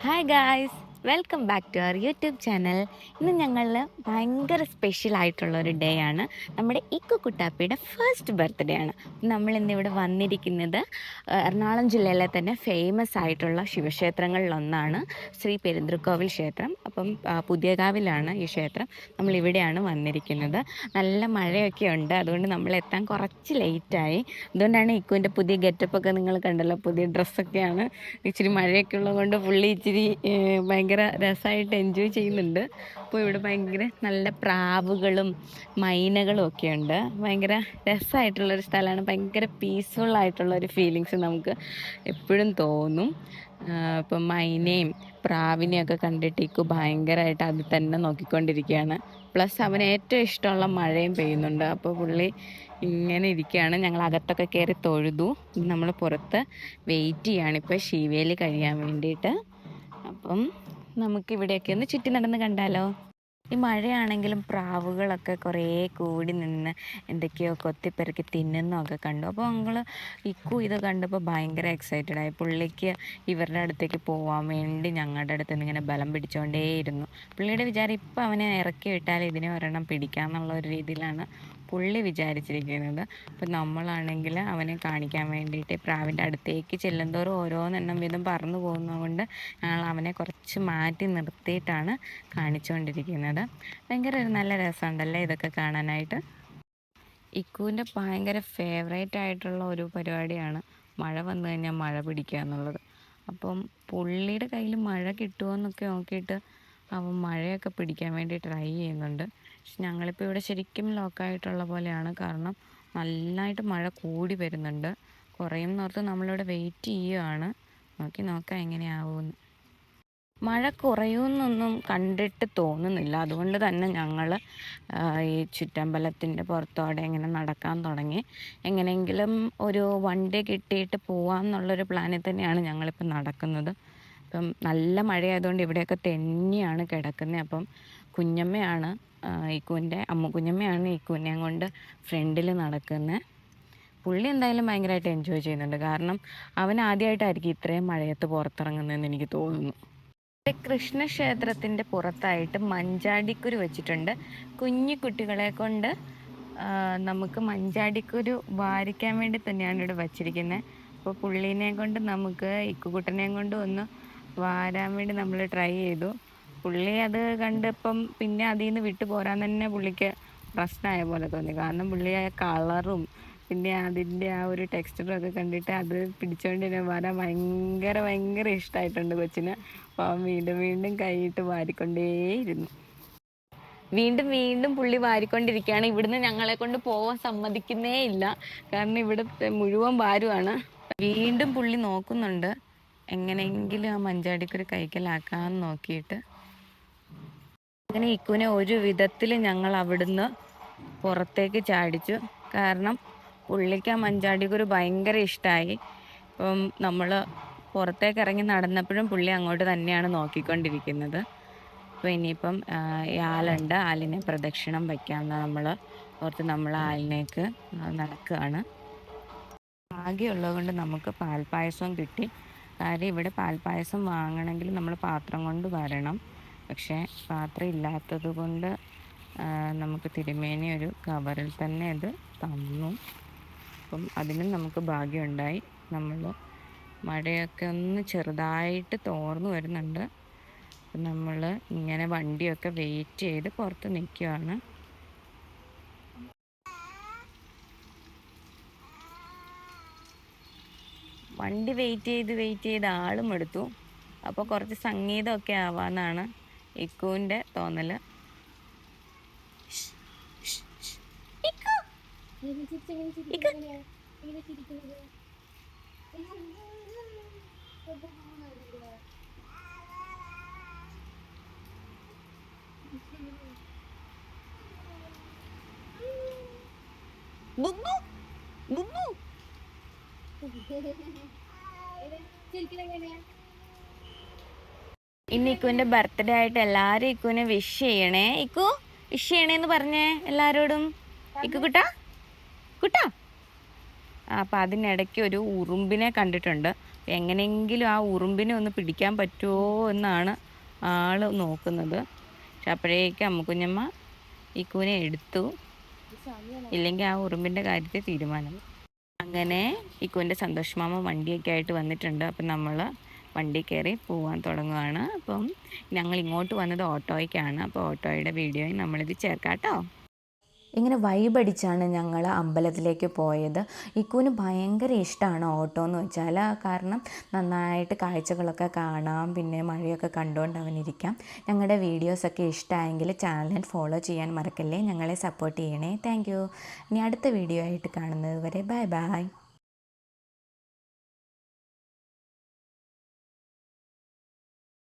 Hi guys, welcome back to our YouTube channel. ഇന്ന് ഞങ്ങൾ ഭയങ്കര സ്പെഷ്യൽ ആയിട്ടുള്ളൊരു ഡേ ആണ്. നമ്മുടെ ഇക്കു കുട്ടാപ്പിയുടെ ഫസ്റ്റ് ബർത്ത്ഡേ ആണ്. നമ്മൾ ഇന്നിവിടെ വന്നിരിക്കുന്നത് എറണാകുളം ജില്ലയിലെ തന്നെ ഫേമസ് ആയിട്ടുള്ള ശിവക്ഷേത്രങ്ങളിലൊന്നാണ് ശ്രീ പെരുന്തൃക്കോവിൽ ക്ഷേത്രം. അപ്പം പുതിയകാവിലാണ് ഈ ക്ഷേത്രം. നമ്മളിവിടെയാണ് വന്നിരിക്കുന്നത്. നല്ല മഴയൊക്കെ ഉണ്ട്, അതുകൊണ്ട് നമ്മൾ എത്താൻ കുറച്ച് ലേറ്റായി. അതുകൊണ്ടാണ് ഇക്കുവിൻ്റെ പുതിയ ഗെറ്റപ്പൊക്കെ നിങ്ങൾ കണ്ടല്ലോ, പുതിയ ഡ്രസ്സൊക്കെയാണ്. ഇച്ചിരി മഴയൊക്കെ ഉള്ളതുകൊണ്ട് പുള്ളി ഇച്ചിരി ഭയങ്കര രസമായിട്ട് എൻജോയ് ചെയ്യുന്നുണ്ട്. അപ്പോൾ ഇവിടെ ഭയങ്കര നല്ല പ്രാവുകളും മൈനകളും ഒക്കെ ഉണ്ട്. ഭയങ്കര രസമായിട്ടുള്ളൊരു സ്ഥലമാണ്. ഭയങ്കര പീസ്ഫുൾ ആയിട്ടുള്ളൊരു ഫീലിങ്സ് നമുക്ക് എപ്പോഴും തോന്നും. ഇപ്പം മൈനയും പ്രാവിനെയൊക്കെ കണ്ടിട്ട് ഇക്കു ഭയങ്കരമായിട്ട് അതിൽ തന്നെ നോക്കിക്കൊണ്ടിരിക്കുകയാണ്. പ്ലസ് അവന് ഏറ്റവും ഇഷ്ടമുള്ള മഴയും പെയ്യുന്നുണ്ട്. അപ്പോൾ പുള്ളി ഇങ്ങനെ ഇരിക്കുകയാണ്. ഞങ്ങൾ അകത്തൊക്കെ കയറി തൊഴുതു. നമ്മൾ പുറത്ത് വെയിറ്റ് ചെയ്യുകയാണ് ഇപ്പോൾ ശിവേലി കഴിയാൻ വേണ്ടിയിട്ട്. അപ്പം നമുക്കിവിടെയൊക്കെ ഒന്ന് ചുറ്റി നടന്ന് കണ്ടാലോ. ഈ മഴയാണെങ്കിലും പ്രാവുകളൊക്കെ കുറേ കൂടി നിന്ന് എന്തൊക്കെയോ കൊത്തിപ്പെറുക്കി തിന്നുന്നതൊക്കെ കണ്ടു. അപ്പോൾ ഞങ്ങൾ ഇക്കു ഇത് കണ്ടപ്പോൾ ഭയങ്കര എക്സൈറ്റഡായി. പുള്ളിക്ക് ഇവരുടെ അടുത്തേക്ക് പോകാൻ വേണ്ടി ഞങ്ങളുടെ അടുത്ത് നിന്ന് ഇങ്ങനെ ബലം പിടിച്ചുകൊണ്ടേയിരുന്നു. പുള്ളിയുടെ വിചാരം ഇപ്പം അവനെ ഇറക്കി വിട്ടാൽ ഇതിനെ ഒരെണ്ണം പിടിക്കാമെന്നുള്ള ഒരു രീതിയിലാണ് പുള്ളി വിചാരിച്ചിരിക്കുന്നത്. അപ്പം നമ്മളാണെങ്കിൽ അവനെ കാണിക്കാൻ വേണ്ടിയിട്ട് പ്രാവിൻ്റെ അടുത്തേക്ക് ചെല്ലുന്തോറും ഓരോന്നെണ്ണം വീതം പറന്നു പോകുന്നതുകൊണ്ട് ഞങ്ങൾ അവനെ കുറച്ച് മാറ്റി നിർത്തിയിട്ടാണ് കാണിച്ചുകൊണ്ടിരിക്കുന്നത്. ഭയങ്കര ഒരു നല്ല രസമുണ്ടല്ലേ ഇതൊക്കെ കാണാനായിട്ട്. ഇക്കുവിൻ്റെ ഭയങ്കര ഫേവറേറ്റ് ആയിട്ടുള്ള ഒരു പരിപാടിയാണ് മഴ വന്നു കഴിഞ്ഞാൽ മഴ പിടിക്കുക എന്നുള്ളത്. അപ്പം പുള്ളിയുടെ കയ്യിൽ മഴ കിട്ടുമോ എന്നൊക്കെ നോക്കിയിട്ട് അവൻ മഴയൊക്കെ പിടിക്കാൻ വേണ്ടി ട്രൈ ചെയ്യുന്നുണ്ട്. പക്ഷെ ഞങ്ങളിപ്പോൾ ഇവിടെ ശരിക്കും ലോക്കായിട്ടുള്ള പോലെയാണ്. കാരണം നല്ലതായിട്ട് മഴ കൂടി വരുന്നുണ്ട്. കുറയും എന്നോർത്ത് നമ്മളിവിടെ വെയിറ്റ് ചെയ്യുകയാണ്. നോക്കാം എങ്ങനെയാവുമെന്ന്. മഴ കുറയുമെന്നൊന്നും കണ്ടിട്ട് തോന്നുന്നില്ല. അതുകൊണ്ട് തന്നെ ഞങ്ങൾ ഈ ചുറ്റമ്പലത്തിൻ്റെ പുറത്തോടെ ഇങ്ങനെ നടക്കാൻ തുടങ്ങി. എങ്ങനെയെങ്കിലും ഒരു വണ്ടി കിട്ടിയിട്ട് പോവാമെന്നുള്ളൊരു പ്ലാനിൽ തന്നെയാണ് ഞങ്ങളിപ്പോൾ നടക്കുന്നത്. ഇപ്പം നല്ല മഴയായതുകൊണ്ട് ഇവിടെയൊക്കെ തെന്നിയാണ് കിടക്കുന്നത്. അപ്പം കുഞ്ഞമ്മയാണ് ഇക്കുവിൻ്റെ കുഞ്ഞമ്മയാണ് ഇക്കുവിനെയും കൊണ്ട് ഫ്രണ്ടിൽ നടക്കുന്നത്. പുള്ളി എന്തായാലും ഭയങ്കരമായിട്ട് എൻജോയ് ചെയ്യുന്നുണ്ട്. കാരണം അവൻ ആദ്യമായിട്ടായിരിക്കും ഇത്രയും മഴയത്ത് പുറത്തിറങ്ങുന്നതെന്ന് എനിക്ക് തോന്നുന്നു. കൃഷ്ണക്ഷേത്രത്തിൻ്റെ പുറത്തായിട്ട് മഞ്ചാടിക്കുരു വെച്ചിട്ടുണ്ട്. കുഞ്ഞു കുട്ടികളെ കൊണ്ട് നമുക്ക് മഞ്ചാടിക്കുരു വാരിക്കാൻ വേണ്ടി തന്നെയാണ് ഇവിടെ വച്ചിരിക്കുന്നത്. അപ്പോൾ പുള്ളീനെ കൊണ്ട് നമുക്ക് ഇക്കുകുട്ടനെയും കൊണ്ട് ഒന്ന് വാരാൻ വേണ്ടി നമ്മൾ ട്രൈ ചെയ്തു. പുള്ളി അത് കണ്ടപ്പം പിന്നെ അതിൽ നിന്ന് വിട്ടു പോരാൻ തന്നെ പുള്ളിക്ക് പ്രശ്നമായ പോലെ തോന്നി. കാരണം പുള്ളിയായ കളറും പിന്നെ അതിൻ്റെ ആ ഒരു ടെക്സ്ചറും ഒക്കെ കണ്ടിട്ട് അത് പിടിച്ചുകൊണ്ട് തന്നെ വരാൻ ഭയങ്കര ഇഷ്ടമായിട്ടുണ്ട് കൊച്ചിന്. അപ്പോൾ അവൻ വീണ്ടും കൈയിട്ട് വാരിക്കൊണ്ടേയിരുന്നു. വീണ്ടും പുള്ളി വാരിക്കൊണ്ടിരിക്കുകയാണ്. ഇവിടുന്ന് ഞങ്ങളെ കൊണ്ട് പോകാൻ സമ്മതിക്കുന്നേ ഇല്ല. കാരണം ഇവിടുത്തെ മുഴുവൻ ഭാരമാണ്. വീണ്ടും പുള്ളി നോക്കുന്നുണ്ട് എങ്ങനെയെങ്കിലും ആ മഞ്ചാടിക്കൊരു കൈക്കലാക്കാന്ന് നോക്കിയിട്ട്. അങ്ങനെ ഇക്കുവിനെ ഒരു വിധത്തിൽ ഞങ്ങൾ അവിടുന്ന് പുറത്തേക്ക് ചാടിച്ചു. കാരണം പുള്ളിക്ക് ആ മഞ്ചാടിക്കുരു ഭയങ്കര ഇഷ്ടമായി. അപ്പം നമ്മൾ പുറത്തേക്ക് ഇറങ്ങി നടന്നപ്പോഴും പുള്ളി അങ്ങോട്ട് തന്നെയാണ് നോക്കിക്കൊണ്ടിരിക്കുന്നത്. അപ്പോൾ ഇനിയിപ്പം ആലുണ്ട്, ആലിനെ പ്രദക്ഷിണം വയ്ക്കാമെന്ന് നമ്മൾ ഓർത്ത് നമ്മൾ ആലിനേക്ക് നടക്കുകയാണ്. ഭാഗ്യമുള്ളത് കൊണ്ട് നമുക്ക് പാൽപ്പായസവും കിട്ടി. കാര്യം ഇവിടെ പാൽപ്പായസം വാങ്ങണമെങ്കിൽ നമ്മൾ പാത്രം കൊണ്ട് വരണം. പക്ഷേ പാത്രം ഇല്ലാത്തത് കൊണ്ട് നമുക്ക് തിരുമേനി ഒരു കവറിൽ തന്നെ അത് തന്നു. അപ്പം അതിനും നമുക്ക് ഭാഗ്യമുണ്ടായി. നമ്മൾ മഴയൊക്കെ ഒന്ന് ചെറുതായിട്ട് തോർന്നു വരുന്നുണ്ട്. അപ്പം നമ്മൾ ഇങ്ങനെ വണ്ടിയൊക്കെ വെയിറ്റ് ചെയ്ത് പുറത്ത് നിൽക്കുകയാണ്. വണ്ടി വെയിറ്റ് ചെയ്ത് ആളും എടുത്തു. അപ്പോൾ കുറച്ച് സംഗീതമൊക്കെ ആവാമെന്നാണ് ഇക്കുവിൻ്റെ തോന്നൽ. ഇന്ന് ഇക്കുവിൻ്റെ ബർത്ത്ഡേ ആയിട്ട് എല്ലാവരും ഇക്കുവിനെ വിഷ് ചെയ്യണേ. ഇക്കു വിഷ് ചെയ്യണേന്ന് പറഞ്ഞേ എല്ലാവരോടും. ഇക്കു കുട്ടാ. അപ്പം അതിനിടയ്ക്ക് ഒരു ഉറുമ്പിനെ കണ്ടിട്ടുണ്ട്. എങ്ങനെയെങ്കിലും ആ ഉറുമ്പിനെ ഒന്ന് പിടിക്കാൻ പറ്റുമോ എന്നാണ് ആൾ നോക്കുന്നത്. പക്ഷെ അപ്പോഴേക്കും അമ്മുക്കുഞ്ഞമ്മ ഇക്കുവിനെ എടുത്തു. ഇല്ലെങ്കിൽ ആ ഉറുമ്പിൻ്റെ കാര്യത്തിൽ തീരുമാനം. അങ്ങനെ ഇക്കുവിൻ്റെ സന്തോഷ് മാമ വണ്ടിയൊക്കെ ആയിട്ട് വന്നിട്ടുണ്ട്. അപ്പം നമ്മൾ വണ്ടി കയറി പോകാൻ തുടങ്ങുകയാണ്. അപ്പം ഞങ്ങൾ ഇങ്ങോട്ട് വന്നത് ഓട്ടോയ്ക്കാണ്. അപ്പോൾ ഓട്ടോയുടെ വീഡിയോയും നമ്മളിത് ചേർക്കാം കേട്ടോ. ഇങ്ങനെ വൈബടിച്ചാണ് ഞങ്ങൾ അമ്പലത്തിലേക്ക് പോയത്. ഇക്കുവിന് ഭയങ്കര ഇഷ്ടമാണ് ഓട്ടോ എന്ന് വെച്ചാൽ. കാരണം നന്നായിട്ട് കാഴ്ചകളൊക്കെ കാണാം, പിന്നെ മഴയൊക്കെ കണ്ടുകൊണ്ട് അവനിരിക്കാം. ഞങ്ങളുടെ വീഡിയോസൊക്കെ ഇഷ്ടമായെങ്കിൽ ചാനൽ ഫോളോ ചെയ്യാൻ മറക്കല്ലേ. ഞങ്ങളെ സപ്പോർട്ട് ചെയ്യണേ. Thank you. ഇനി അടുത്ത വീഡിയോ ആയിട്ട് കാണുന്നത് വരെ ബൈ ബൈ.